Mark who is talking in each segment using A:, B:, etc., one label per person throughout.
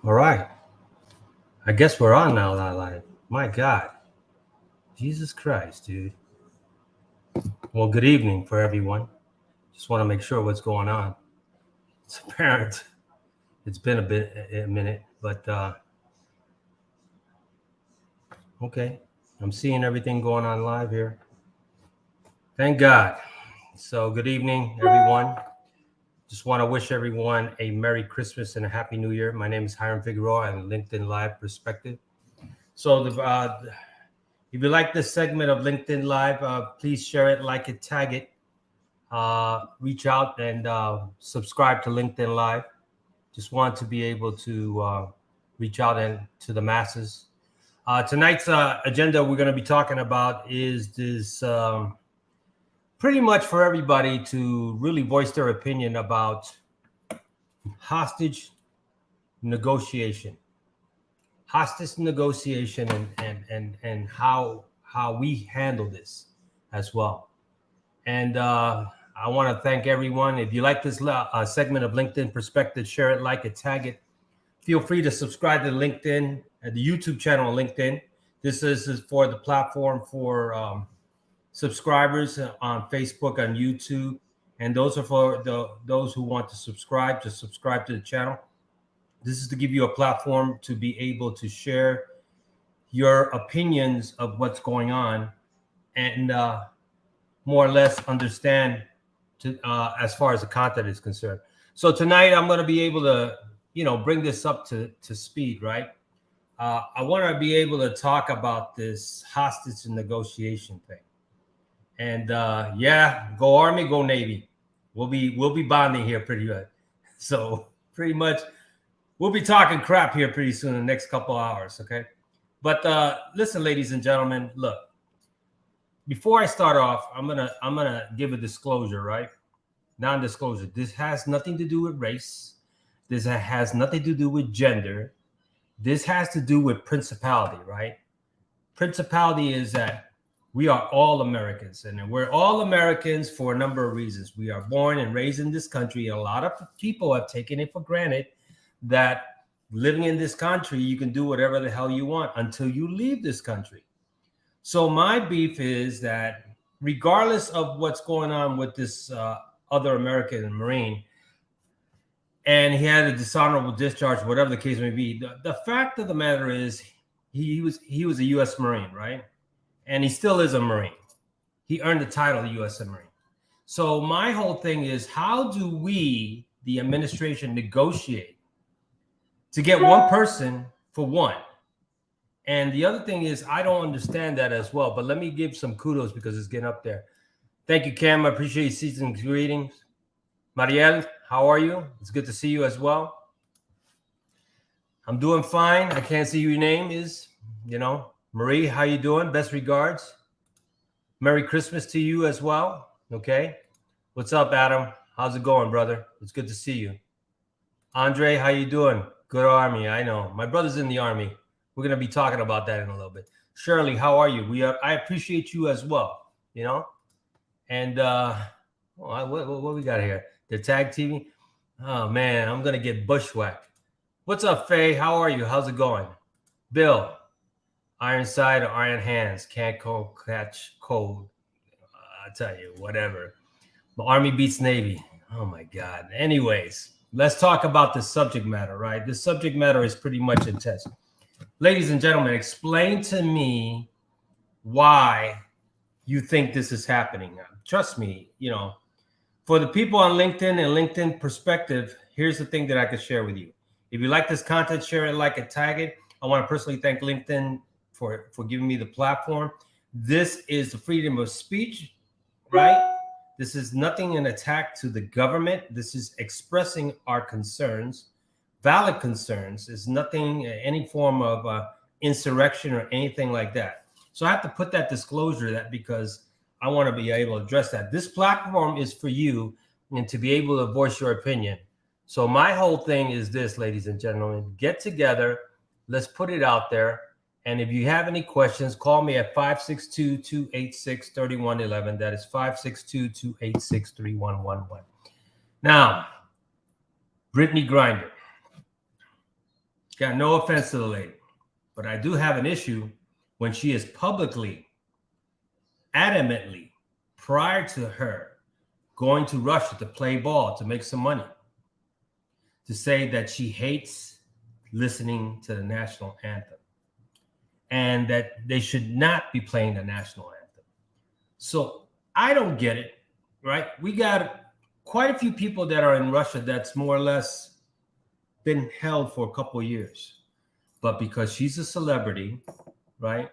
A: All right. I guess we're on now, live. My God. Jesus Christ, dude. Well, good evening for everyone. Just want to make sure what's going on. It's apparent. It's been a minute, but okay. I'm seeing everything going on live here. Thank God. So, good evening, everyone. Just want to wish everyone a Merry Christmas and a Happy New Year. My name is Hiram Figueroa and LinkedIn Live Perspective. So, if you like this segment of LinkedIn Live, please share it, like it, tag it, reach out and subscribe to LinkedIn Live. Just want to be able to reach out and to the masses. Tonight's agenda we're going to be talking about is this pretty much for everybody to really voice their opinion about hostage negotiation. Hostage negotiation and how we handle this as well. And I want to thank everyone. If you like this segment of LinkedIn Perspective, share it, like it, tag it. Feel free to subscribe to LinkedIn, the YouTube channel LinkedIn. This is for the platform for subscribers on Facebook, on YouTube. And those are for those who want to subscribe to the channel. This is to give you a platform to be able to share your opinions of what's going on and more or less understand as far as the content is concerned. So tonight I'm going to be able to, bring this up to speed, right? I want to be able to talk about this hostage negotiation thing. And yeah, go Army, go Navy. We'll be bonding here pretty good. So pretty much we'll be talking crap here pretty soon in the next couple hours, okay? But listen, ladies and gentlemen, look. Before I start off, I'm gonna give a disclosure, right? Non-disclosure. This has nothing to do with race. This has nothing to do with gender. This has to do with principality, right? Principality is that we are all Americans, and we're all Americans for a number of reasons. We are born and raised in this country. A lot of people have taken it for granted that living in this country, you can do whatever the hell you want until you leave this country. So my beef is that regardless of what's going on with this other American Marine, and he had a dishonorable discharge, whatever the case may be, the fact of the matter is he was a U.S. Marine, right? And he still is a Marine. He earned the title of U.S. Marine. So my whole thing is, how do we, the administration, negotiate to get one person for one? And the other thing is, I don't understand that as well. But let me give some kudos because it's getting up there. Thank you, Cam. I appreciate you. Season's greetings. Marielle, how are you? It's good to see you as well. I'm doing fine. I can't see who your name is. Marie, how you doing? Best regards. Merry Christmas to you as well. Okay. What's up, Adam? How's it going, brother? It's good to see you. Andre, how you doing? Good Army. I know. My brother's in the Army. We're going to be talking about that in a little bit. Shirley, how are you? I appreciate you as well, And what we got here? The tag TV? Oh, man, I'm going to get bushwhacked. What's up, Faye? How are you? How's it going? Bill, iron side or iron hands? Can't catch cold. I tell you, whatever. The Army beats Navy. Oh, my God. Anyways, let's talk about the subject matter, right? The subject matter is pretty much intense. Ladies and gentlemen, explain to me why you think this is happening. Trust me, for the people on LinkedIn and LinkedIn Perspective, here's the thing that I could share with you. If you like this content, share it, like it, tag it. I want to personally thank LinkedIn for giving me the platform. This is the freedom of speech, right? This is nothing an attack to the government. This is expressing our concerns. Valid concerns is nothing, any form of insurrection or anything like that. So I have to put that disclosure that because I want to be able to address that. This platform is for you and to be able to voice your opinion. So my whole thing is this, ladies and gentlemen, get together. Let's put it out there. And if you have any questions, call me at 562-286-3111. That is 562-286-3111. Now, Brittany Grinder. Got no offense to the lady, but I do have an issue when she is publicly, adamantly, prior to her going to Russia to play ball, to make some money, to say that she hates listening to the national anthem and that they should not be playing the national anthem. So I don't get it, right? We got quite a few people that are in Russia that's more or less been held for a couple of years. But because she's a celebrity, right?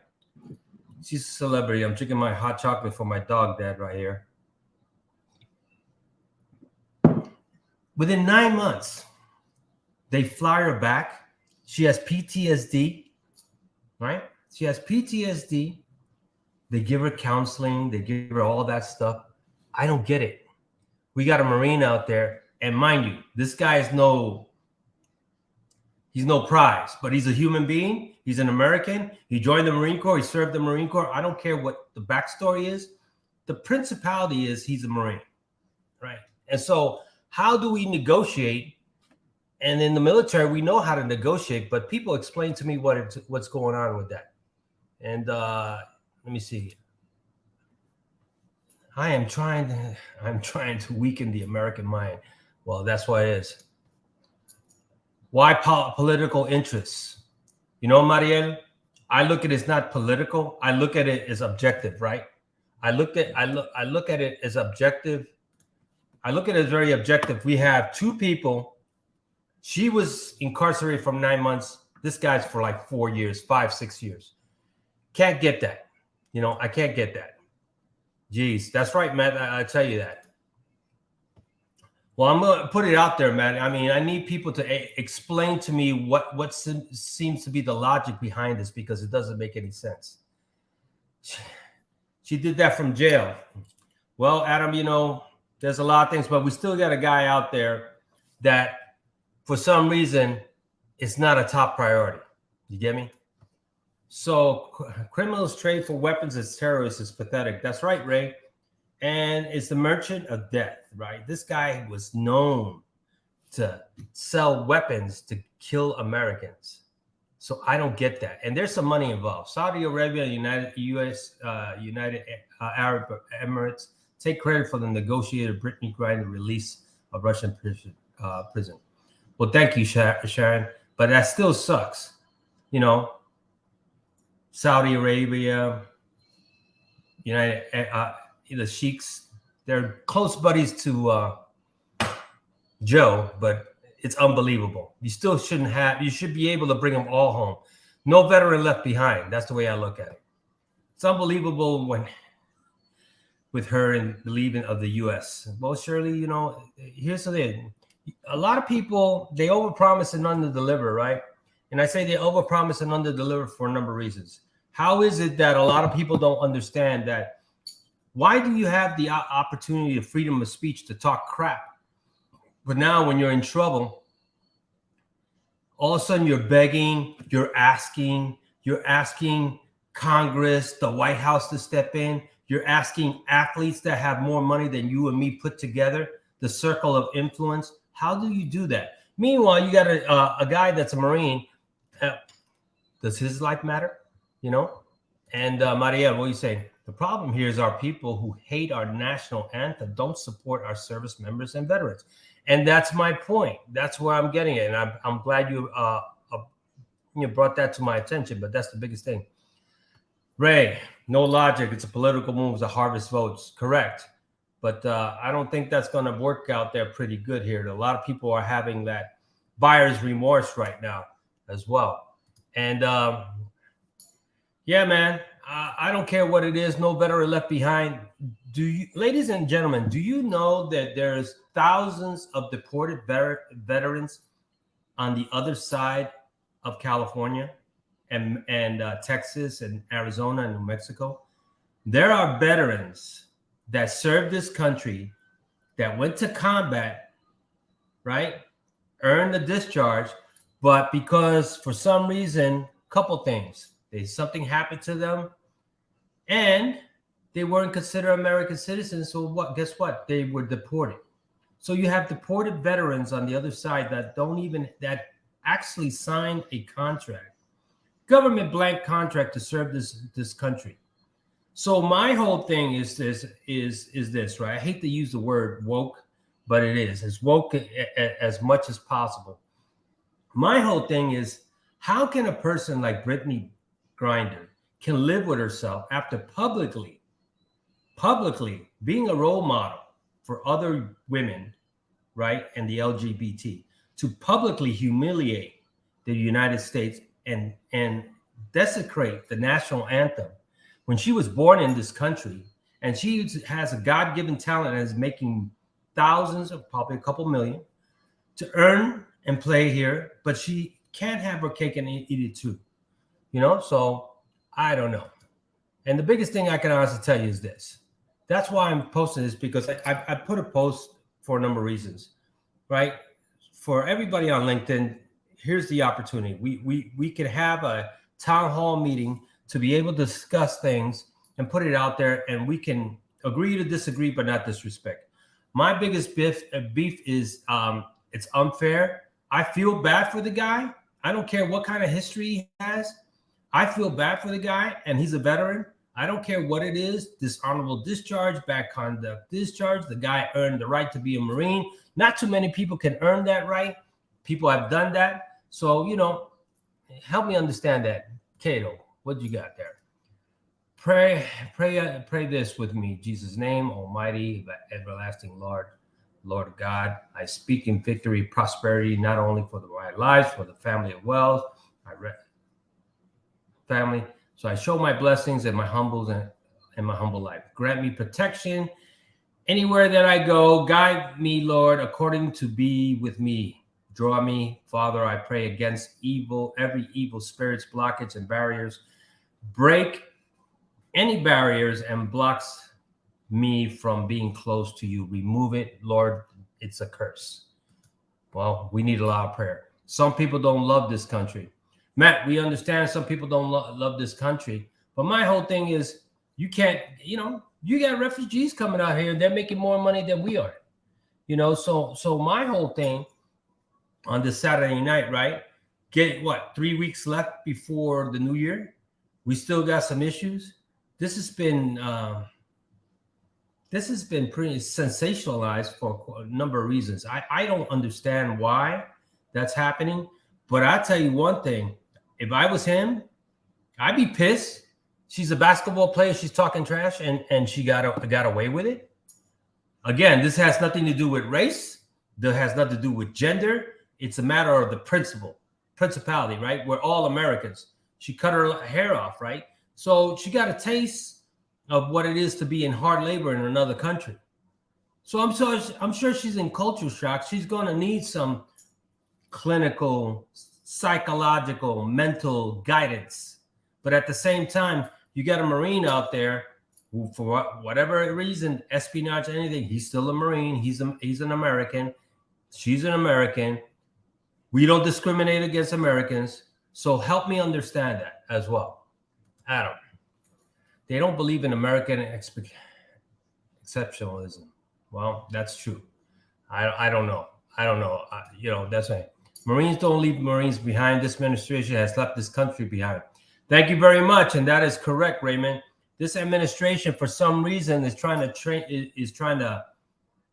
A: She's a celebrity. I'm drinking my hot chocolate for my dog, Dad, right here. Within 9 months, they fly her back. She has PTSD, right? She has PTSD. They give her counseling. They give her all that stuff. I don't get it. We got a Marine out there. And mind you, this guy is he's no prize, but he's a human being. He's an American. He joined the Marine Corps. He served the Marine Corps. I don't care what the backstory is. The principality is he's a Marine, right? And so how do we negotiate? And in the military, we know how to negotiate, but people explain to me what's going on with that. And let me see. I'm trying to weaken the American mind. Well, that's what it is. Why political interests? You know, Mariel, I look at it as not political. I look at it as objective, right? I look at it as objective. I look at it as very objective. We have two people. She was incarcerated for 9 months. This guy's for like 4 years, 5, 6 years. Can't get that. You know, I can't get that. Jeez, that's right, Matt. I tell you that. Well, I'm going to put it out there, Matt. I mean, I need people to explain to me what seems to be the logic behind this, because it doesn't make any sense. She did that from jail. Well, Adam, you know, there's a lot of things, but we still got a guy out there that for some reason it's not a top priority. You get me? So criminals trade for weapons as terrorists is pathetic. That's right, Ray. And it's the merchant of death, right? This guy was known to sell weapons to kill Americans. So I don't get that. And there's some money involved. Saudi Arabia, United Arab Emirates take credit for the negotiated Brittany Griner release of Russian prison. Well, thank you, Sharon. But that still sucks. You know, Saudi Arabia, the sheiks, they're close buddies to Joe, but it's unbelievable. You should be able to bring them all home. No veteran left behind. That's the way I look at it. It's unbelievable with her and the leaving of the U.S. Well, Shirley, you know, here's the thing. A lot of people, they overpromise and underdeliver, right? And I say they overpromise and underdeliver for a number of reasons. How is it that a lot of people don't understand that? Why do you have the opportunity of freedom of speech to talk crap? But now when you're in trouble, all of a sudden you're begging, you're asking Congress, the White House to step in. You're asking athletes that have more money than you and me put together, the circle of influence. How do you do that? Meanwhile, you got a guy that's a Marine. Does his life matter? You know? And Maria, what are you saying? The problem here is our people who hate our national anthem don't support our service members and veterans. And that's my point. That's where I'm getting it. And I'm glad you brought that to my attention, but that's the biggest thing. Ray, no logic. It's a political move to harvest votes. Correct. But I don't think that's going to work out there pretty good here. A lot of people are having that buyer's remorse right now as well. And yeah, man, I don't care what it is. No veteran left behind. Ladies and gentlemen, do you know that there's thousands of deported veterans on the other side of California and Texas and Arizona and New Mexico? There are veterans that served this country, that went to combat, right? Earned the discharge, but because for some reason, couple things, something happened to them, and they weren't considered American citizens. So what? Guess what? They were deported. So you have deported veterans on the other side that actually signed a contract, government blank contract to serve this country. So my whole thing is this, right? I hate to use the word woke, but it is as woke as much as possible. My whole thing is, how can a person like Brittany Grinder can live with herself after publicly being a role model for other women, right, and the LGBT, to publicly humiliate the United States and desecrate the national anthem when she was born in this country, and she has a God-given talent and is making thousands, of probably a couple million, to earn and play here, but she can't have her cake and eat it too. So I don't know. And the biggest thing I can honestly tell you is this. That's why I'm posting this, because I put a post for a number of reasons, right? For everybody on LinkedIn, here's the opportunity. We could have a town hall meeting to be able to discuss things and put it out there, and we can agree to disagree, but not disrespect. My biggest beef is it's unfair. I feel bad for the guy. I don't care what kind of history he has. I feel bad for the guy, and he's a veteran. I don't care what it is, dishonorable discharge, bad conduct discharge. The guy earned the right to be a Marine. Not too many people can earn that right. People have done that. So, help me understand that. Cato, what you got there? Pray this with me. Jesus' name, Almighty, everlasting Lord God, I speak in victory, prosperity, not only for my lives, for the family of wealth, family. So I show my blessings and my humble life. Grant me protection anywhere that I go. Guide me, Lord, according to be with me. Draw me, Father, I pray against every evil spirits, blockage, and barriers. Break any barriers and blocks me from being close to you. Remove it, Lord. It's a curse. Well, we need a lot of prayer. Some people don't love this country. Matt, we understand some people don't love this country, but my whole thing is, you can't, you got refugees coming out here, they're making more money than we are, so my whole thing on this Saturday night, right? Get 3 weeks left before the new year. We still got some issues. This has been pretty sensationalized for a number of reasons. I don't understand why that's happening, but I tell you one thing. If I was him, I'd be pissed. She's a basketball player. She's talking trash, and she got away with it. Again, this has nothing to do with race. That has nothing to do with gender. It's a matter of the principality, right? We're all Americans. She cut her hair off, right? So she got a taste of what it is to be in hard labor in another country. So I'm sure she's in culture shock. She's going to need some clinical, psychological, mental guidance. But at the same time, you got a Marine out there who, for whatever reason, espionage, anything, he's still a Marine. He's an American. She's an American. We don't discriminate against Americans. So help me understand that as well. Adam, they don't believe in American exceptionalism. Well, that's true. I don't know. That's right. Marines don't leave Marines behind. This administration has left this country behind. Thank you very much. And that is correct, Raymond. This administration, for some reason, is trying to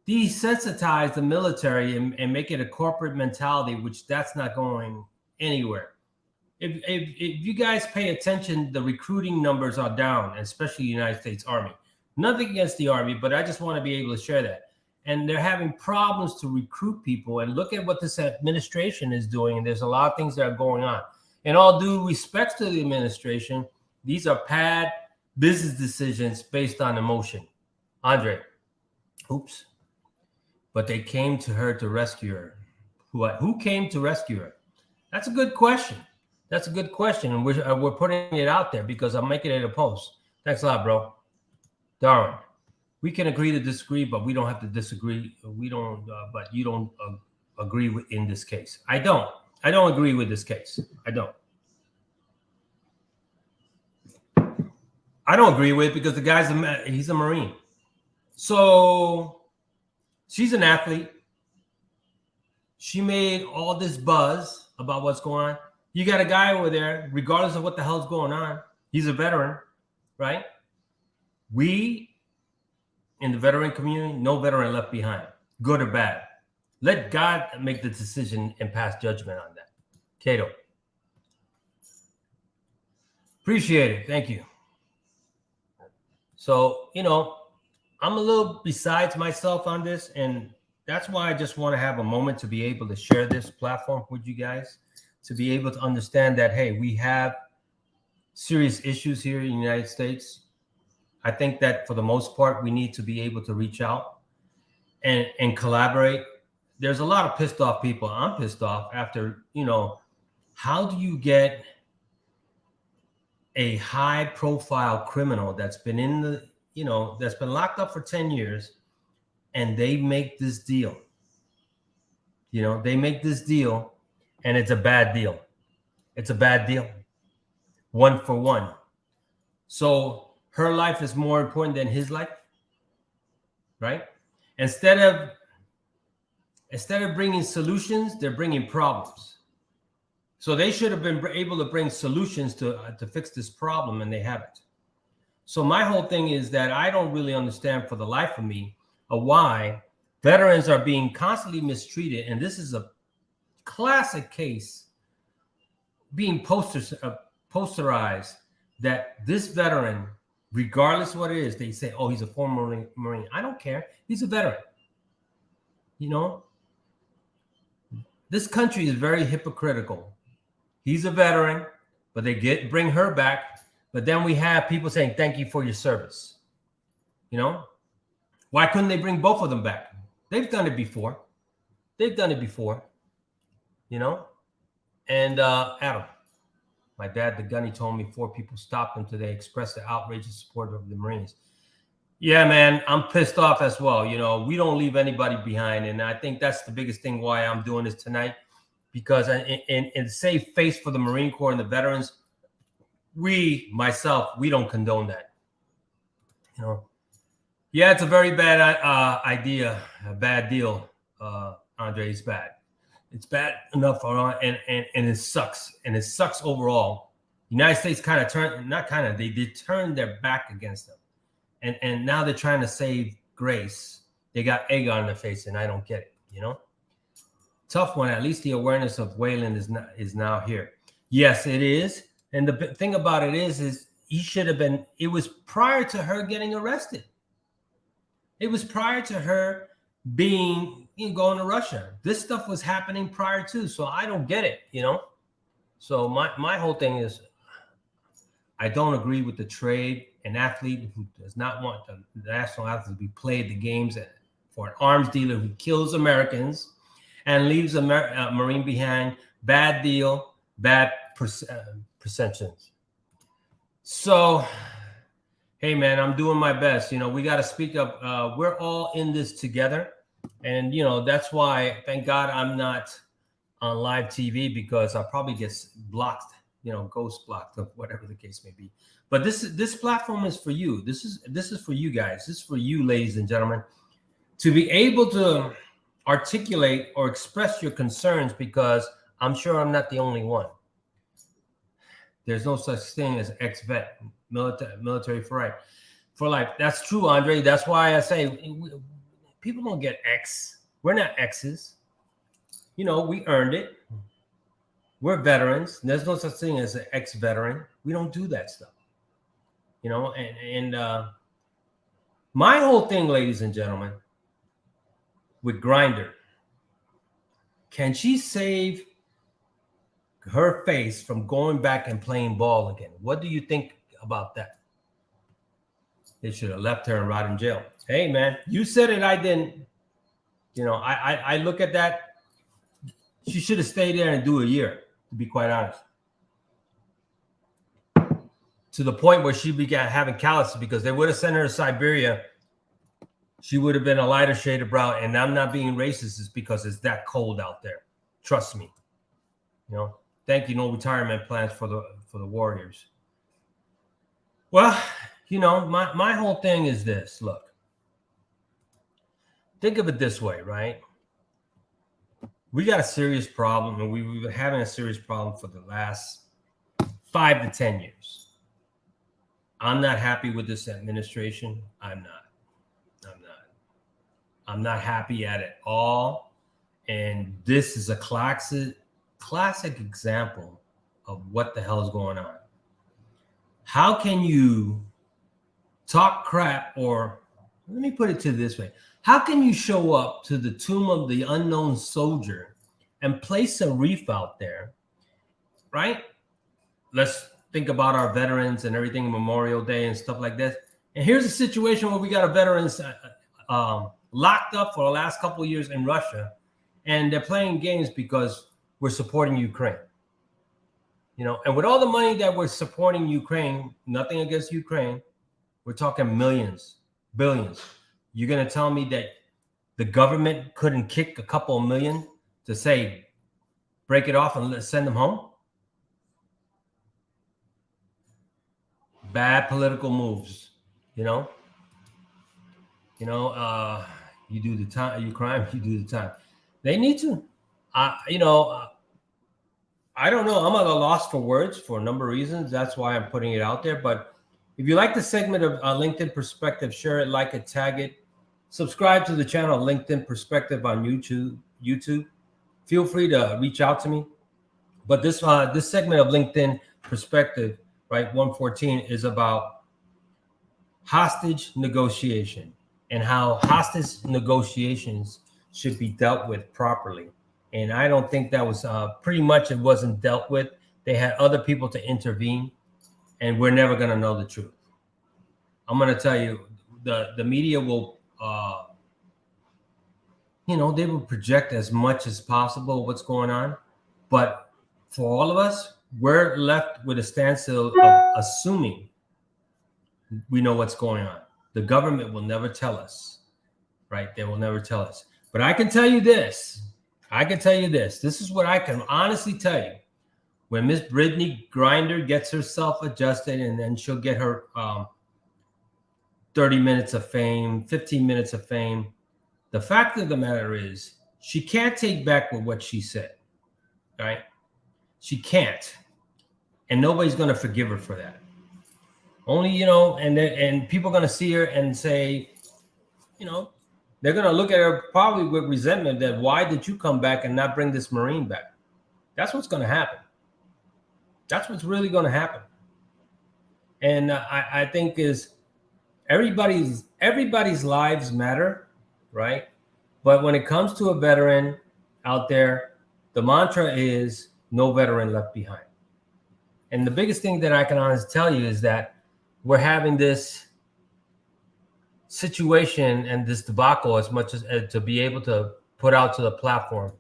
A: desensitize the military and make it a corporate mentality, which that's not going anywhere. If you guys pay attention, the recruiting numbers are down, especially the United States Army. Nothing against the Army, but I just want to be able to share that. And they're having problems to recruit people. And look at what this administration is doing. And there's a lot of things that are going on. In all due respect to the administration, these are bad business decisions based on emotion. Andre, oops. But they came to her to rescue her. Who came to rescue her? That's a good question. That's a good question. And we're putting it out there because I'm making it a post. Thanks a lot, bro. Darwin, we can agree to disagree, but we don't have to disagree. We don't, but you don't agree with in this case. I don't agree with this case. I don't agree with it because the guy's he's a Marine. So she's an athlete. She made all this buzz about what's going on. You got a guy over there, regardless of what the hell's going on. He's a veteran, right? We in the veteran community, no veteran left behind, good or bad. Let God make the decision and pass judgment on that. Cato. Appreciate it. Thank you. So, I'm a little besides myself on this, and that's why I just want to have a moment to be able to share this platform with you guys, to be able to understand that, hey, we have serious issues here in the United States. I think that for the most part, we need to be able to reach out and collaborate. There's a lot of pissed off people. I'm pissed off after, how do you get a high profile criminal that's been that's been locked up for 10 years, and they make this deal. They make this deal, and it's a bad deal. It's a bad deal. 1 for 1. So her life is more important than his life, right? Instead of bringing solutions, they're bringing problems. So they should have been able to bring solutions to fix this problem, and they haven't. So my whole thing is that I don't really understand for the life of me why veterans are being constantly mistreated. And this is a classic case being posterized that this veteran, regardless of what it is, they say, oh, he's a former Marine. I don't care. He's a veteran. This country is very hypocritical. He's a veteran, but they bring her back. But then we have people saying, thank you for your service. Why couldn't they bring both of them back? They've done it before. And Adam, my dad, the gunny, told me 4 people stopped him today, expressed their outrageous support of the Marines. Yeah, man, I'm pissed off as well. We don't leave anybody behind. And I think that's the biggest thing why I'm doing this tonight. Because in save face for the Marine Corps and the veterans, we don't condone that. Yeah, it's a very bad idea, a bad deal. Andre, it's bad. It's bad enough, and it sucks. And it sucks overall. The United States they did turn their back against them. And now they're trying to save grace. They got egg on their face, and I don't get it, Tough one. At least the awareness of Wayland is now here. Yes, it is. And the thing about it is he should have been. It was prior to her getting arrested. It was prior to her going to Russia. This stuff was happening prior to. So I don't get it. So my whole thing is, I don't agree with the trade. An athlete who does not want the national athlete to be played the games for an arms dealer who kills Americans and leaves a Marine behind. Bad deal, bad perceptions. So, hey, man, I'm doing my best. We got to speak up. We're all in this together. And, that's why, thank God, I'm not on live TV, because I'll probably get blocked, ghost blocked, or whatever the case may be. But this platform is for you. This is for you guys. This is for you, ladies and gentlemen, to be able to articulate or express your concerns, because I'm sure I'm not the only one. There's no such thing as ex-vet, military for life. That's true, Andre. That's why I say people don't get X. We're not X's. We earned it. We're veterans. There's no such thing as an ex-veteran. We don't do that stuff. And my whole thing, ladies and gentlemen, with Grindr, can she save her face from going back and playing ball again? What do you think about that? They should have left her and rot in jail. Hey, man, you said it. I didn't. I look at that. She should have stayed there and do a year, to be quite honest. To the point where she began having calluses, because they would have sent her to Siberia. She would have been a lighter shade of brown. And I'm not being racist. It's because it's that cold out there. Trust me. Thank you. No retirement plans for the warriors. Well, my whole thing is this. Look, think of it this way, right? we got a serious problem, and we've been having a serious problem for the last 5 to 10 years. I'm not happy with this administration. I'm not happy at it all. And this is a classic example of what the hell is going on. How can you talk crap, or let me put it to this way. How can you show up to the tomb of the unknown soldier and place a wreath out there, right? Let's think about our veterans and everything, Memorial Day and stuff like this. And here's a situation where we got a veterans locked up for the last couple of years in Russia, and they're playing games because we're supporting Ukraine. You know, and with all the money that we're supporting Ukraine, nothing against Ukraine, we're talking millions, billions. You're going to tell me that the government couldn't kick a couple of million to say, break it off and send them home? Bad political moves, you know? You do the time, you crime, you do the time. They need to. I don't know. I'm at a loss for words for a number of reasons. That's why I'm putting it out there. But if you like the segment of LinkedIn Perspective, share it, like it, tag it. Subscribe to the channel LinkedIn Perspective on YouTube. Feel free to reach out to me. But this segment of LinkedIn Perspective, right, 114, is about hostage negotiation and how hostage negotiations should be dealt with properly. And I don't think that was pretty much, it wasn't dealt with. They had other people to intervene, and we're never going to know the truth. I'm going to tell you, the media will, they will project as much as possible what's going on. But for all of us, we're left with a standstill of assuming we know what's going on. The government will never tell us, right? They will never tell us. But I can tell you this. This is what I can honestly tell you. When Miss Brittany Grinder gets herself adjusted, and then she'll get her 30 minutes of fame, 15 minutes of fame, the fact of the matter is she can't take back what she said, right? She can't. And nobody's going to forgive her for that. Only, and people are going to see her and say, they're going to look at her probably with resentment that why did you come back and not bring this Marine back? That's what's going to happen. That's what's really going to happen. And I think is everybody's lives matter, right? But when it comes to a veteran out there, the mantra is no veteran left behind. And the biggest thing that I can honestly tell you is that we're having this situation and this debacle as much as to be able to put out to the platform.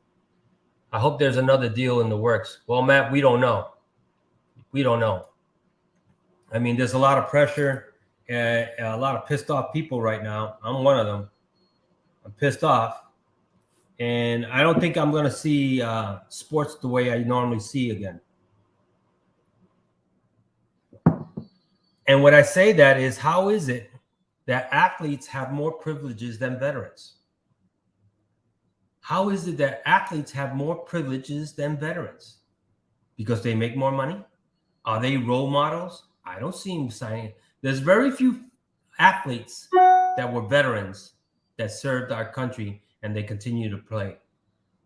A: I hope there's another deal in the works. Well, Matt, we don't know. I mean, there's a lot of pressure, a lot of pissed off people right now. I'm one of them. I'm pissed off. And I don't think I'm going to see sports the way I normally see again. And when I say that is, how is it that athletes have more privileges than veterans? How is it that athletes have more privileges than veterans? Because they make more money? Are they role models? I don't see them signing. There's very few athletes that were veterans that served our country and they continue to play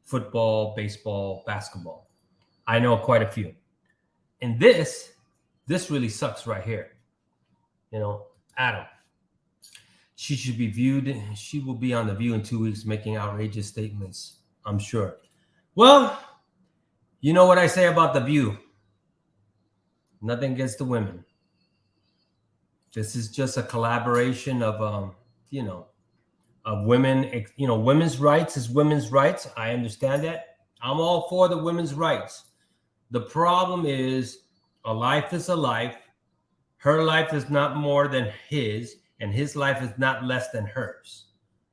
A: football, baseball, basketball. I know quite a few. And this really sucks right here. Adam, she should be viewed. She will be on The View in 2 weeks making outrageous statements, I'm sure. Well, you know what I say about The View. Nothing against the women. This is just a collaboration of, of women. Women's rights is women's rights. I understand that. I'm all for the women's rights. The problem is a life is a life. Her life is not more than his, and his life is not less than hers.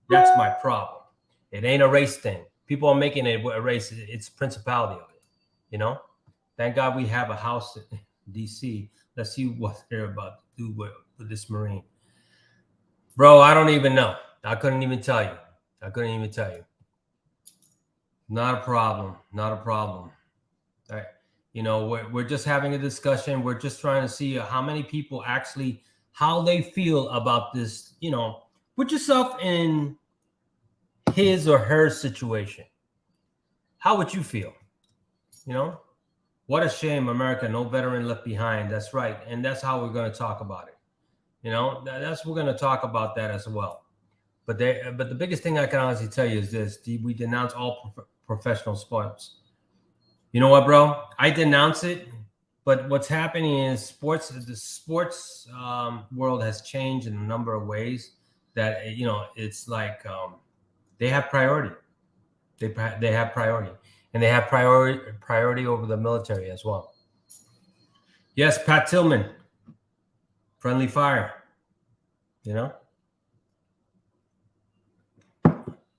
A: That's my problem. It ain't a race thing. People are making it a race. It's principality of it, Thank God we have a house in D.C. Let's see what they're about to do with this Marine. Bro, I don't even know. I couldn't even tell you. Not a problem. Not a problem. All right. We're just having a discussion. We're just trying to see how many people actually, how they feel about this. Put yourself in his or her situation. How would you feel? You know, what a shame, America, no veteran left behind. That's right. And that's how we're going to talk about it. We're going to talk about that as well. But the biggest thing I can honestly tell you is this: we denounce all professional sports. You know what, bro? I denounce it. But what's happening is the sports world has changed in a number of ways. That it's like they have priority. They have priority, and they have priority over the military as well. Yes, Pat Tillman, friendly fire. You know.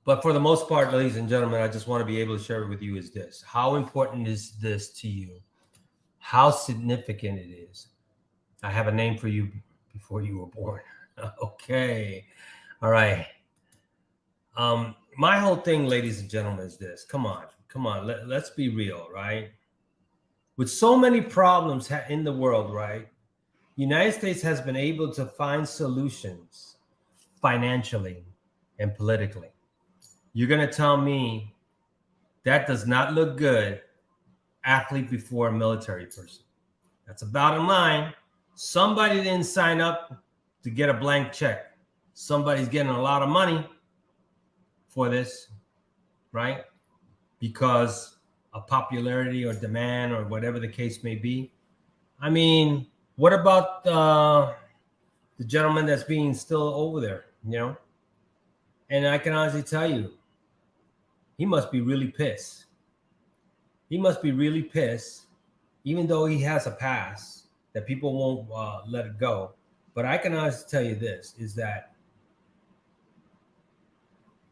A: But for the most part, ladies and gentlemen, I just want to be able to share it with you is this. How important is this to you? How significant it is? I have a name for you before you were born. Okay. All right. My whole thing, ladies and gentlemen, is this. Come on. Let's be real, right? With so many problems in the world, right? United States has been able to find solutions financially and politically. You're going to tell me that does not look good, athlete before a military person. That's a bottom line. Somebody didn't sign up to get a blank check. Somebody's getting a lot of money for this, right? Because of popularity or demand or whatever the case may be. I mean, what about the gentleman that's being still over there, And I can honestly tell you, he must be really pissed. He must be really pissed, even though he has a pass that people won't let it go. But I can honestly tell you this, is that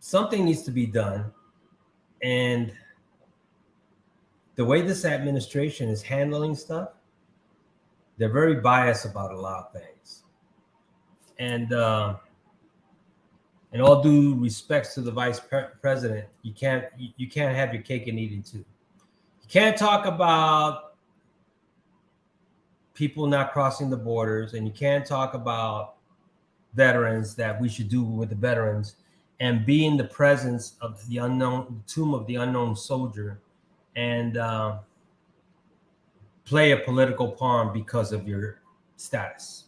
A: something needs to be done. And the way this administration is handling stuff, they're very biased about a lot of things. And in all due respects to the vice president, you can't have your cake and eat it too. You can't talk about people not crossing the borders, and you can't talk about veterans, that we should do with the veterans, and be in the presence of the tomb of the unknown soldier, and play a political pawn because of your status.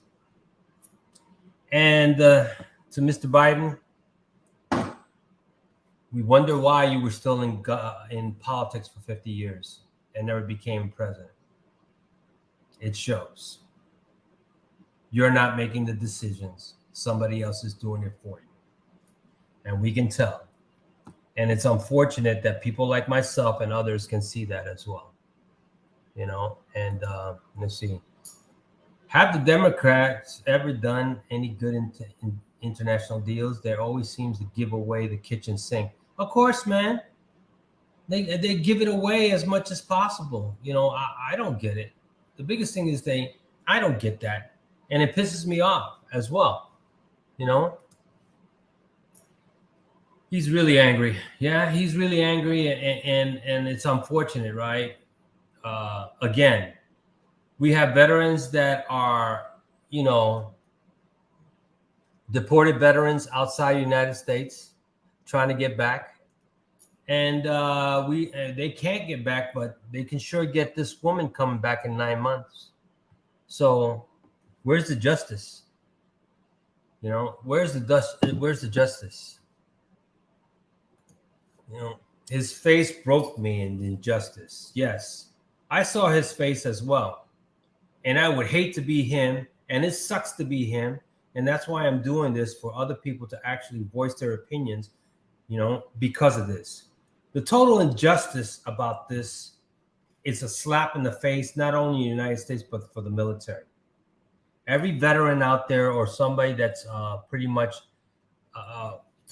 A: And to Mr. Biden, we wonder why you were still in politics for 50 years and never became president. It shows. You're not making the decisions. Somebody else is doing it for you. And we can tell. And it's unfortunate that people like myself and others can see that as well. And let's see. Have the Democrats ever done any good in international deals? There always seems to give away the kitchen sink. Of course, man. They give it away as much as possible. I don't get it. The biggest thing is I don't get that. And it pisses me off as well. He's really angry. Yeah, he's really angry. And it's unfortunate, right? Again, we have veterans that are, deported veterans outside the United States trying to get back. And they can't get back, but they can sure get this woman coming back in 9 months. So where's the justice? Where's the justice? His face broke me in the injustice. Yes, I saw his face as well. And I would hate to be him. And it sucks to be him. And that's why I'm doing this, for other people to actually voice their opinions, because of this. The total injustice about this is a slap in the face, not only in the United States, but for the military. Every veteran out there, or somebody that's pretty much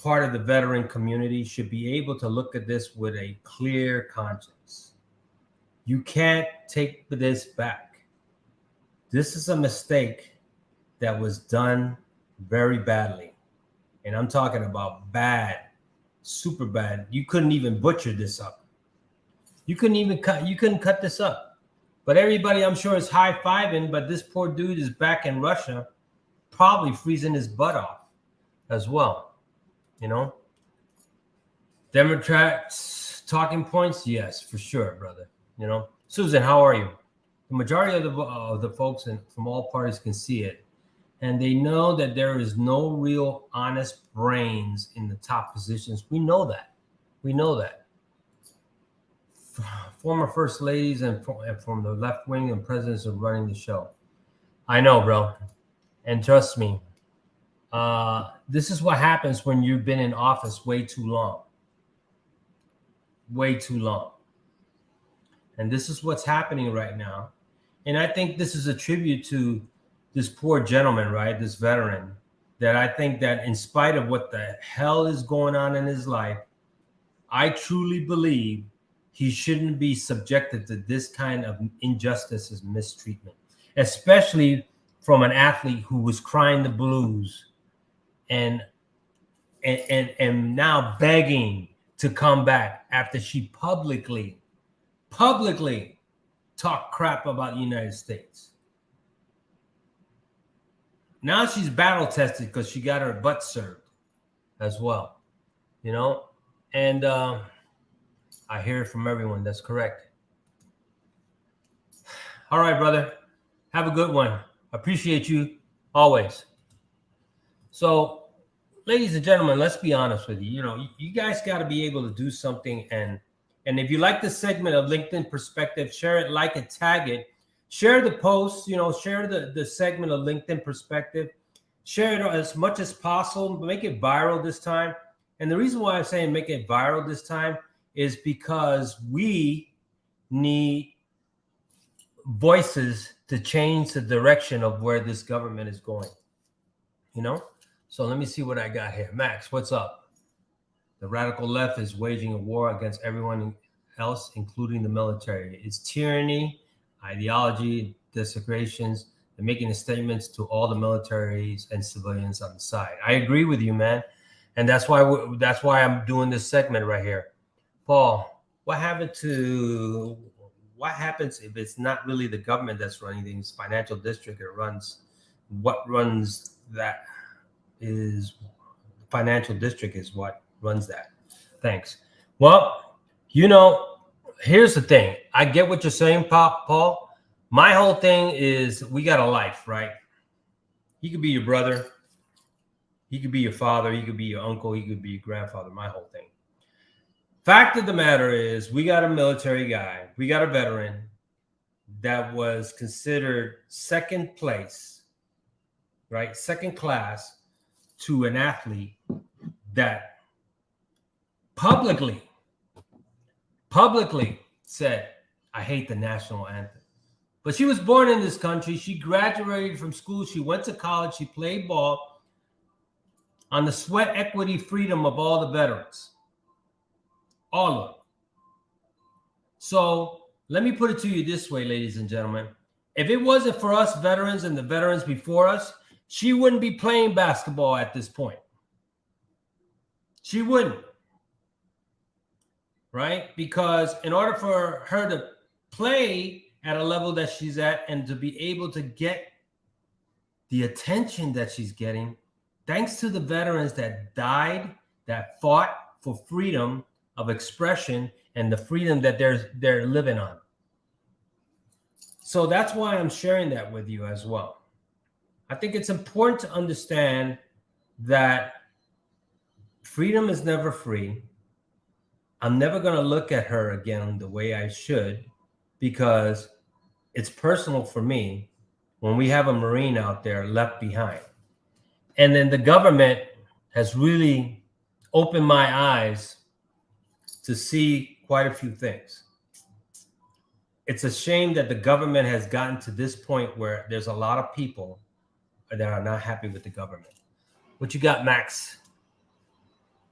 A: part of the veteran community, should be able to look at this with a clear conscience. You can't take this back. This is a mistake that was done very badly. And I'm talking about bad, super bad. You couldn't even butcher this up. You couldn't cut this up. But everybody, I'm sure, is high-fiving, but this poor dude is back in Russia, probably freezing his butt off as well. You know? Democrats talking points? Yes, for sure, brother. You know? Susan, how are you? The majority of the folks from all parties can see it. And they know that there is no real honest brains in the top positions. We know that. We know that. Former first ladies and from the left wing and presidents are running the show. I know, bro. And trust me, this is what happens when you've been in office way too long. Way too long. And this is what's happening right now. And I think this is a tribute to this poor gentleman, right? This veteran, that I think that in spite of what the hell is going on in his life, I truly believe he shouldn't be subjected to this kind of injustice and mistreatment, especially from an athlete who was crying the blues and now begging to come back after she publicly talked crap about the United States. Now she's battle tested because she got her butt served as well, you know? And I hear it from everyone. That's correct. All right, brother. Have a good one. Appreciate you always. So, ladies and gentlemen, let's be honest with you. You know, you guys got to be able to do something. And if you like this segment of LinkedIn Perspective, share it, like it, tag it. Share the post, you know, share the segment of LinkedIn Perspective. Share it as much as possible. Make it viral this time. And the reason why I'm saying make it viral this time is because we need voices to change the direction of where this government is going. You know? So let me see what I got here. Max, what's up? The radical left is waging a war against everyone else, including the military. It's tyranny, ideology, desecrations, and making statements to all the militaries and civilians on the side. I agree with you, man. And that's why I'm doing this segment right here. Paul, what happens if it's not really the government that's running things? Financial district what runs that is financial district is what runs that. Thanks. Well, you know, here's the thing. I get what you're saying, Paul. My whole thing is we got a life, right? He could be your brother. He could be your father. He could be your uncle. He could be your grandfather. My whole thing. Fact of the matter is we got a military guy. We got a veteran that was considered second place, right? Second class to an athlete that publicly said, I hate the national anthem. But she was born in this country. She graduated from school. She went to college. She played ball on the sweat, equity, freedom of all the veterans. All of them. So let me put it to you this way, ladies and gentlemen. If it wasn't for us veterans and the veterans before us, she wouldn't be playing basketball at this point. She wouldn't. Right? Because in order for her to play at a level that she's at and to be able to get the attention that she's getting, thanks to the veterans that died, that fought for freedom of expression and the freedom that they're living on. So that's why I'm sharing that with you as well. I think it's important to understand that freedom is never free. I'm never going to look at her again the way I should, because it's personal for me when we have a Marine out there left behind. And then the government has really opened my eyes to see quite a few things. It's a shame that the government has gotten to this point where there's a lot of people that are not happy with the government. What you got, Max?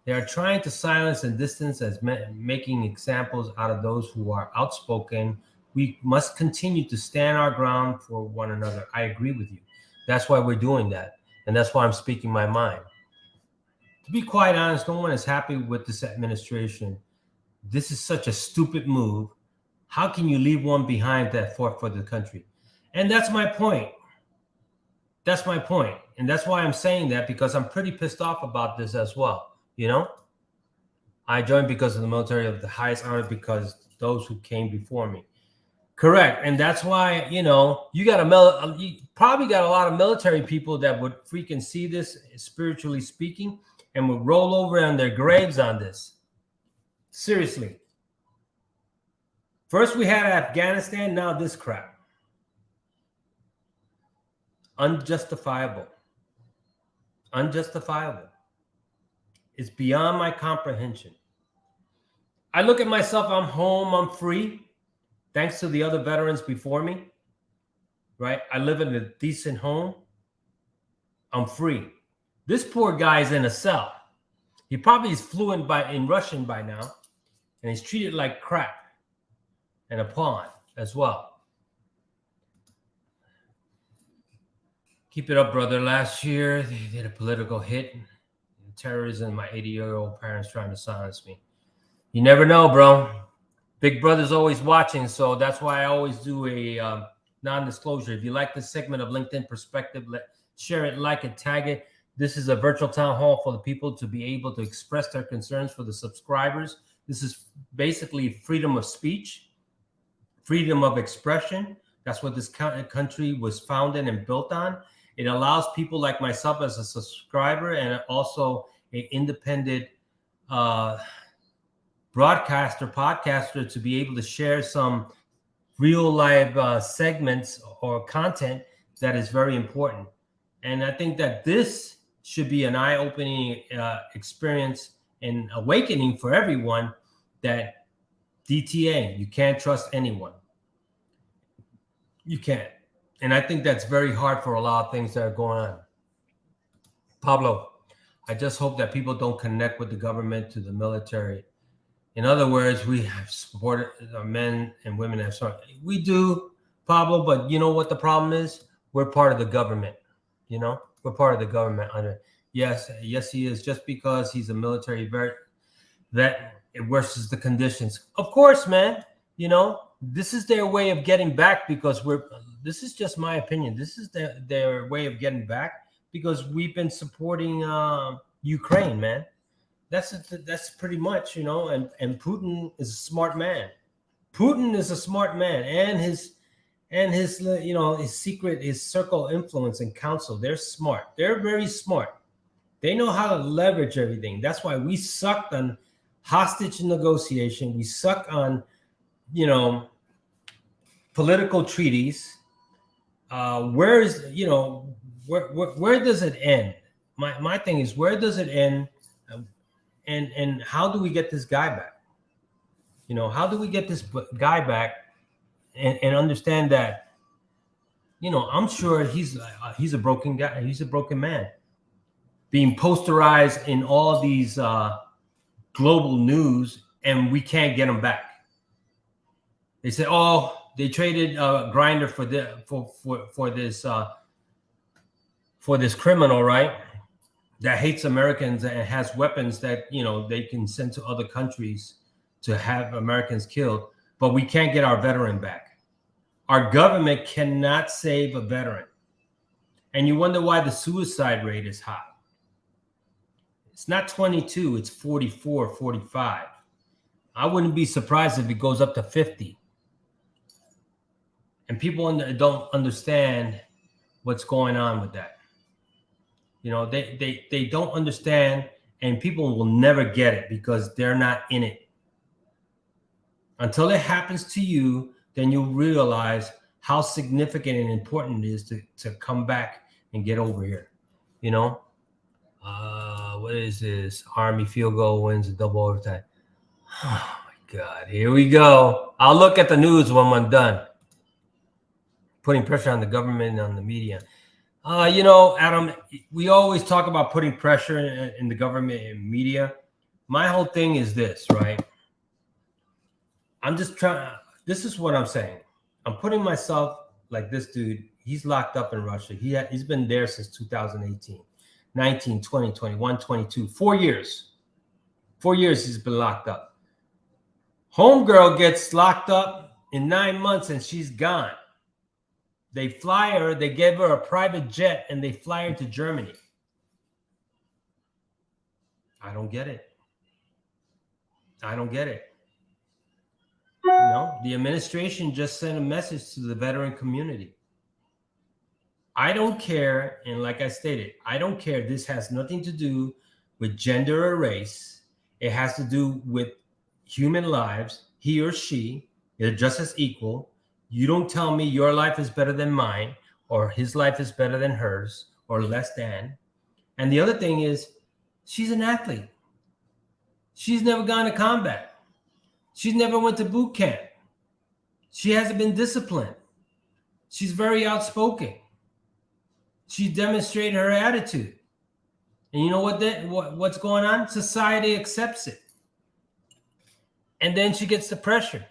A: They are trying to silence and distance as making examples out of those who are outspoken. We must continue to stand our ground for one another. I agree with you. That's why we're doing that. And that's why I'm speaking my mind. To be quite honest, no one is happy with this administration. This is such a stupid move. How can you leave one behind that fought for the country? And that's my point. That's my point. And that's why I'm saying that, because I'm pretty pissed off about this as well. You know, I joined because of the military of the highest honor, because those who came before me. Correct. And that's why, you know, you probably got a lot of military people that would freaking see this, spiritually speaking, and would roll over on their graves on this. Seriously. First we had Afghanistan, now this crap. Unjustifiable. Unjustifiable. It's beyond my comprehension. I look at myself, I'm home, I'm free, thanks to the other veterans before me, right? I live in a decent home. I'm free. This poor guy is in a cell. He probably is fluent in Russian by now, and he's treated like crap and a pawn as well. Keep it up, brother. Last year, they did a political hit. Terrorism, my 80-year-old parents trying to silence me. You never know, bro. Big brother's always watching, so that's why I always do a non-disclosure. If you like this segment of LinkedIn Perspective, share it, like it, tag it. This is a virtual town hall for the people to be able to express their concerns for the subscribers. This is basically freedom of speech, freedom of expression. That's what this country was founded and built on. It allows people like myself as a subscriber, and also an independent broadcaster, podcaster, to be able to share some real live segments or content that is very important. And I think that this should be an eye-opening experience and awakening for everyone, that DTA, you can't trust anyone. You can't. And I think that's very hard for a lot of things that are going on. Pablo, I just hope that people don't connect with the government to the military. In other words, we have supported our men and women have supported. We do, Pablo, but you know what the problem is? We're part of the government. You know, we're part of the government. Yes, he is. Just because he's a military vet, it worsens the conditions. Of course, man. You know, this is their way of getting back, because this is just my opinion. This is their way of getting back, because we've been supporting Ukraine, man. That's pretty much, you know, and Putin is a smart man. Putin is a smart man, and his you know, his circle of influence and counsel, they're smart. They're very smart. They know how to leverage everything. That's why we sucked on hostage negotiation. We suck on, you know, political treaties. Where does it end? My thing is, where does it end? And how do we get this guy back? You know, how do we get this guy back and understand that, you know, I'm sure he's a broken guy. He's a broken man being posterized in all these global news, and we can't get him back. They say, oh, they traded Grinder for this criminal, right? That hates Americans and has weapons that, you know, they can send to other countries to have Americans killed. But we can't get our veteran back. Our government cannot save a veteran. And you wonder why the suicide rate is high. It's not 22, it's 44, 45. I wouldn't be surprised if it goes up to 50. And people don't understand what's going on with that. You know, they don't understand, and people will never get it because they're not in it. Until it happens to you, then you'll realize how significant and important it is to come back and get over here. You know, what is this? Army field goal wins a double overtime. Oh my God, here we go. I'll look at the news when I'm done. Putting pressure on the government and on the media. You know, Adam, we always talk about putting pressure in the government and media. My whole thing is this, right? I'm just this is what I'm saying. I'm putting myself like this dude. He's locked up in Russia. He's been there since 2018, 19, 20, 21, 22, 4 years. 4 years he's been locked up. Homegirl gets locked up in 9 months and she's gone. They fly her, they gave her a private jet and they fly her to Germany. I don't get it. I don't get it. You know, the administration just sent a message to the veteran community. I don't care, and like I stated, I don't care. This has nothing to do with gender or race. It has to do with human lives. He or she is just as equal. You don't tell me your life is better than mine, or his life is better than hers, or less than. And the other thing is, she's an athlete. She's never gone to combat. She's never went to boot camp. She hasn't been disciplined. She's very outspoken. She demonstrated her attitude. And you know what's going on? Society accepts it. And then she gets the pressure.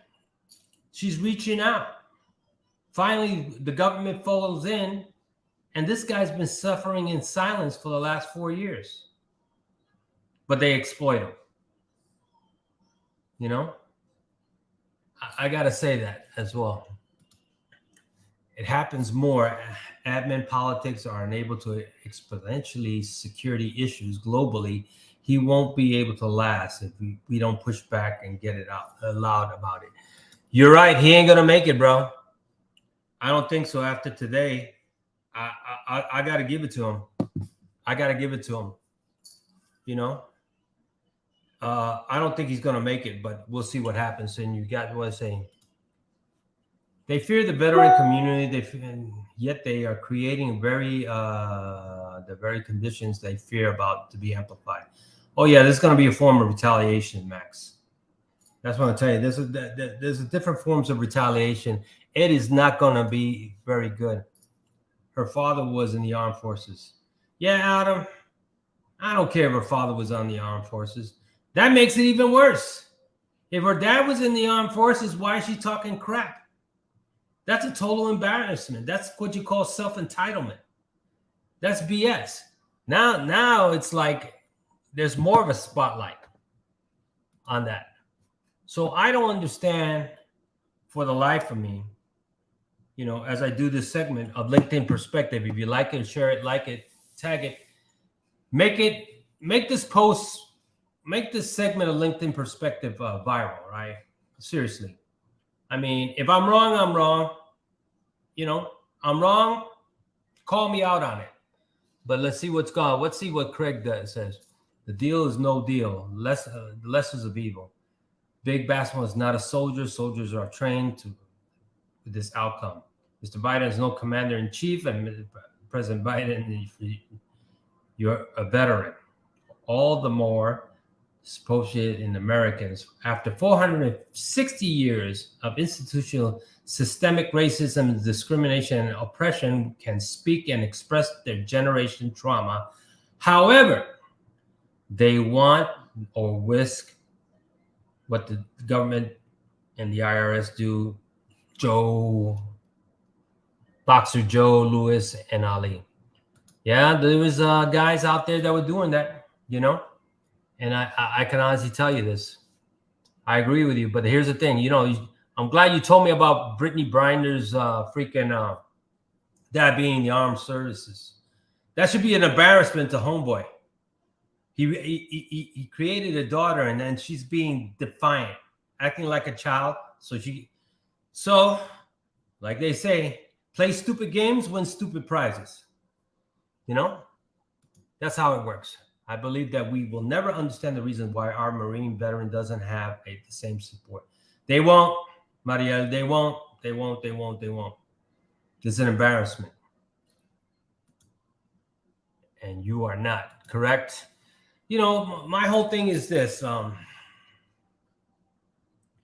A: She's reaching out. Finally, the government follows in, and this guy's been suffering in silence for the last 4 years. But they exploit him. You know? I got to say that as well. It happens more. Admin politics are unable to exponentially security issues globally. He won't be able to last if we don't push back and get it out loud about it. You're right. He ain't going to make it, bro. I don't think so. After today, I got to give it to him. I got to give it to him. You know, I don't think he's going to make it, but we'll see what happens. And you got what I'm saying. They fear the veteran community, yet they are creating the very conditions they fear about to be amplified. Oh yeah, this is going to be a form of retaliation, Max. That's what I'm telling you. There's different forms of retaliation. It is not going to be very good. Her father was in the armed forces. Yeah, Adam, I don't care if her father was on the armed forces. That makes it even worse. If her dad was in the armed forces, why is she talking crap? That's a total embarrassment. That's what you call self-entitlement. That's BS. Now it's like there's more of a spotlight on that. So I don't understand for the life of me, you know, as I do this segment of LinkedIn Perspective. If you like it, share it, like it, tag it, make this post, make this segment of LinkedIn Perspective viral, right? Seriously. I mean, if I'm wrong, I'm wrong. You know, I'm wrong. Call me out on it. But let's see what's gone. Let's see what Craig says. The deal is no deal. The lessons of evil. Big basketball is not a soldier. Soldiers are trained to this outcome. Mr. Biden is no commander in chief, and President Biden, you're a veteran. All the more associated in Americans after 460 years of institutional systemic racism, discrimination, and oppression can speak and express their generation trauma. However, they want or risk what the government and the IRS do. Boxer Joe, Lewis, and Ali. Yeah, there was guys out there that were doing that, you know? And I can honestly tell you this. I agree with you, but here's the thing. You know, I'm glad you told me about Brittany Brinder's freaking dad being in the armed services. That should be an embarrassment to homeboy. He created a daughter, and then she's being defiant, acting like a child. So, like they say, play stupid games, win stupid prizes. You know, that's how it works. I believe that we will never understand the reason why our Marine veteran doesn't have the same support. They won't, Mariel. They won't. It's an embarrassment. And you are not, correct? You know, my whole thing is this.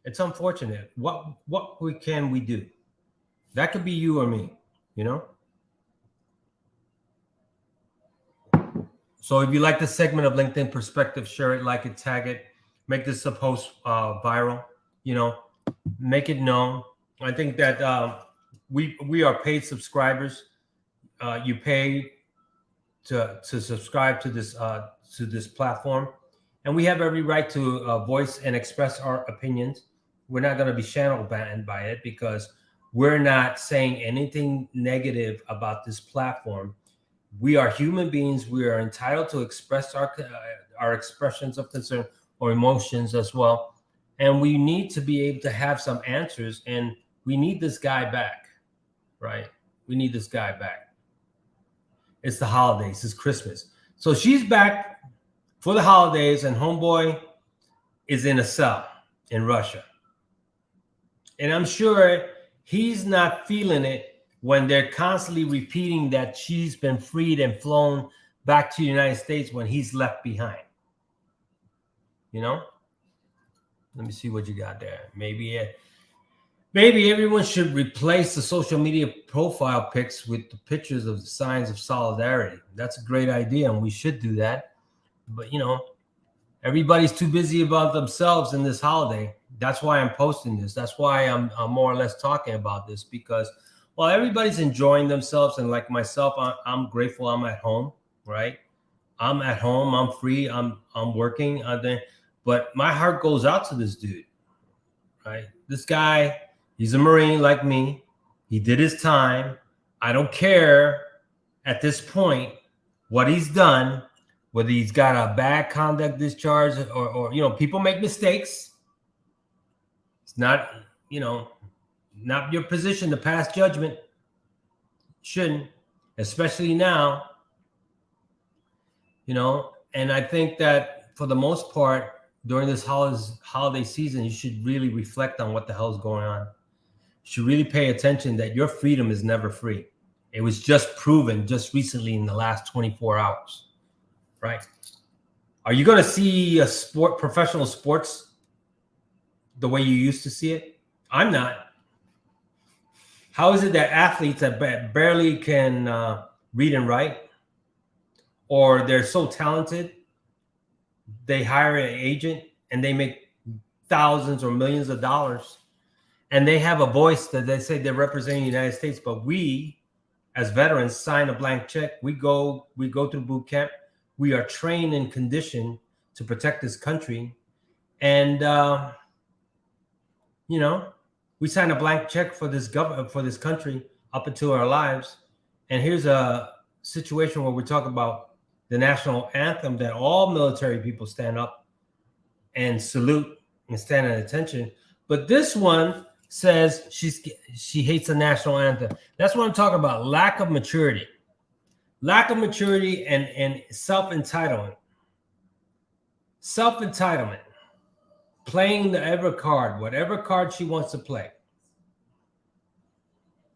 A: It's unfortunate. What can we do? That could be you or me, you know? So if you like this segment of LinkedIn Perspective, share it, like it, tag it, make this a post viral, you know, make it known. I think that we are paid subscribers. You pay to subscribe to this platform, and we have every right to voice and express our opinions. we're not going to be shadow banned by it because we're not saying anything negative about this platform. We are human beings. We are entitled to express our expressions of concern or emotions as well, and we need to be able to have some answers. And we need this guy back, right? We need this guy back. It's the holidays. It's Christmas, so she's back for the holidays, and homeboy is in a cell in Russia. And I'm sure he's not feeling it when they're constantly repeating that she's been freed and flown back to the United States when he's left behind. You know? Let me see what you got there. Maybe everyone should replace the social media profile pics with the pictures of the signs of solidarity. That's a great idea, and we should do that. But, you know, everybody's too busy about themselves in this holiday. That's why I'm posting this. That's why I'm more or less talking about this, because while everybody's enjoying themselves, and like myself, I'm grateful I'm at home, right? I'm at home. I'm free. I'm working out there. But my heart goes out to this dude, right? This guy, he's a Marine like me. He did his time. I don't care at this point what he's done, whether he's got a bad conduct discharge or you know, people make mistakes. It's not, you know, not your position to pass judgment. Shouldn't, especially now, you know. And I think that for the most part, during this holiday season, you should really reflect on what the hell is going on. You should really pay attention that your freedom is never free. It was just proven just recently in the last 24 hours, right? Are you going to see a professional sports the way you used to see it? I'm not. How is it that athletes that barely can read and write, or they're so talented, they hire an agent and they make thousands or millions of dollars, and they have a voice that they say they're representing the United States, but we, as veterans, sign a blank check. We go through boot camp. We are trained and conditioned to protect this country, and you know, we sign a blank check for this country up until our lives. And here's a situation where we talk about the national anthem, that all military people stand up and salute and stand at attention. But this one says she hates the national anthem. That's what I'm talking about. Lack of maturity and self-entitlement. Self-entitlement. Playing whatever card she wants to play.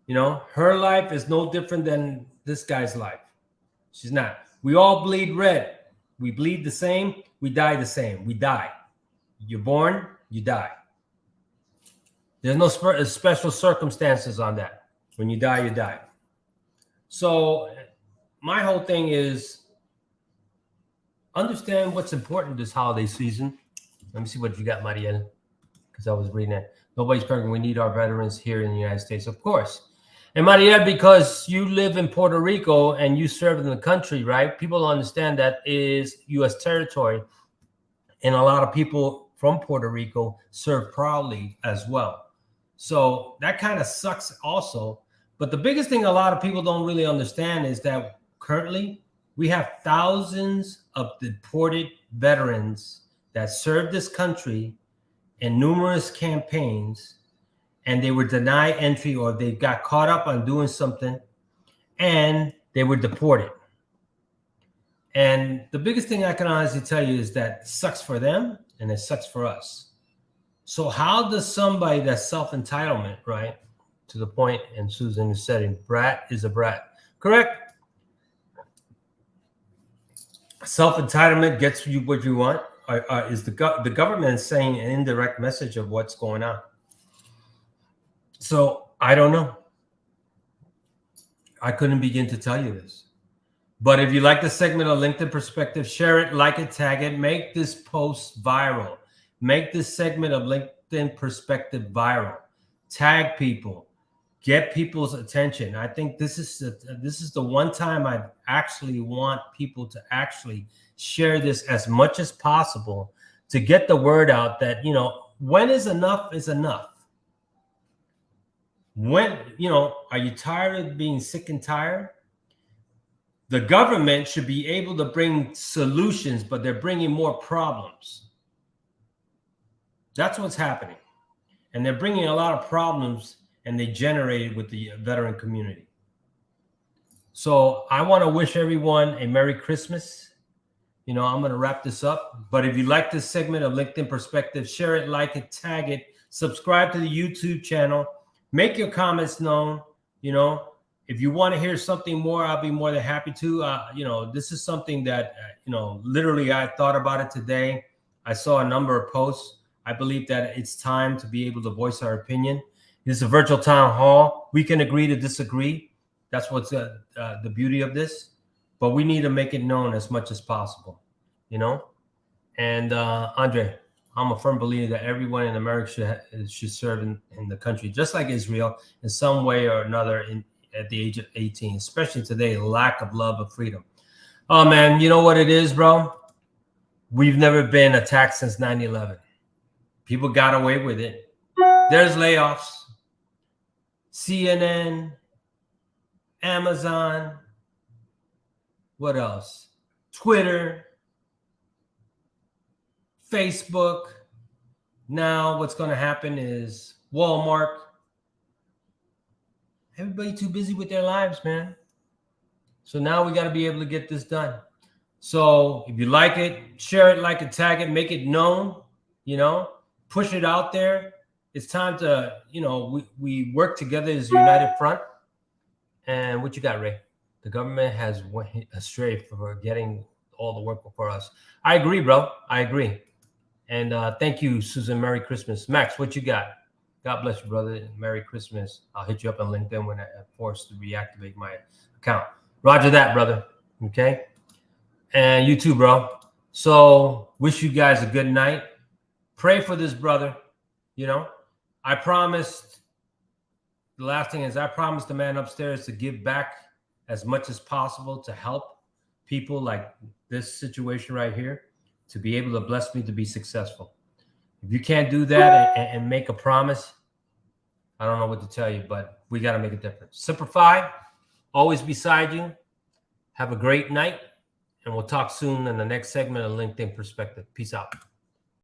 A: You know, her life is no different than this guy's life. She's not. We all bleed red. We bleed the same. We die the same. We die. You're born, you die. There's no special circumstances on that. When you die, you die. So my whole thing is understand what's important this holiday season. Let me see what you got, Marielle, because I was reading it. Nobody's perfect. We need our veterans here in the United States, of course. And Marielle, because you live in Puerto Rico and you served in the country, right? People understand that is U.S. territory. And a lot of people from Puerto Rico serve proudly as well. So that kind of sucks also. But the biggest thing a lot of people don't really understand is that currently we have thousands of deported veterans that served this country in numerous campaigns, and they were denied entry, or they got caught up on doing something and they were deported. And the biggest thing I can honestly tell you is that it sucks for them and it sucks for us. So how does somebody that's self-entitlement, right, to the point, and Susan is saying, brat is a brat. Correct? Self-entitlement gets you what you want. Is the government saying an indirect message of what's going on? So I don't know. I couldn't begin to tell you this. But if you like the segment of LinkedIn Perspective, share it, like it, tag it, make this post viral. Make this segment of LinkedIn Perspective viral. Tag people. Get people's attention. I think this is the one time I actually want people to actually share this as much as possible to get the word out that, you know, when is enough enough? When, are you tired of being sick and tired? The government should be able to bring solutions, but they're bringing more problems. That's what's happening. And they're bringing a lot of problems, and they generated with the veteran community. So I want to wish everyone a Merry Christmas. I'm going to wrap this up. But if you like this segment of LinkedIn Perspective, share it, like it, tag it, subscribe to the YouTube channel, make your comments known. If you want to hear something more, I'll be more than happy to. This is something that, literally I thought about it today. I saw a number of posts. I believe that it's time to be able to voice our opinion. This is a virtual town hall. We can agree to disagree. That's what's the beauty of this. But we need to make it known as much as possible, And Andre, I'm a firm believer that everyone in America should serve in the country, just like Israel, in some way or another at the age of 18, especially today, lack of love of freedom. Oh, man, you know what it is, bro? We've never been attacked since 9/11. People got away with it. There's layoffs. CNN, Amazon, what else? Twitter, Facebook. Now what's going to happen is Walmart. Everybody too busy with their lives, man. So now we got to be able to get this done. So if you like it, share it, like it, tag it, make it known, push it out there. It's time to, we work together as a united front. And what you got, Ray? The government has went astray for getting all the work for us. I agree, bro. I agree. And thank you, Susan. Merry Christmas. Max, what you got? God bless you, brother. Merry Christmas. I'll hit you up on LinkedIn when I'm forced to reactivate my account. Roger that, brother. Okay? And you too, bro. So wish you guys a good night. Pray for this brother. I promised, the last thing is I promised the man upstairs to give back as much as possible to help people like this situation right here, to be able to bless me to be successful. If you can't do that and make a promise, I don't know what to tell you, but we got to make a difference. Semper Fi, always beside you. Have a great night, and we'll talk soon in the next segment of LinkedIn Perspective. Peace out.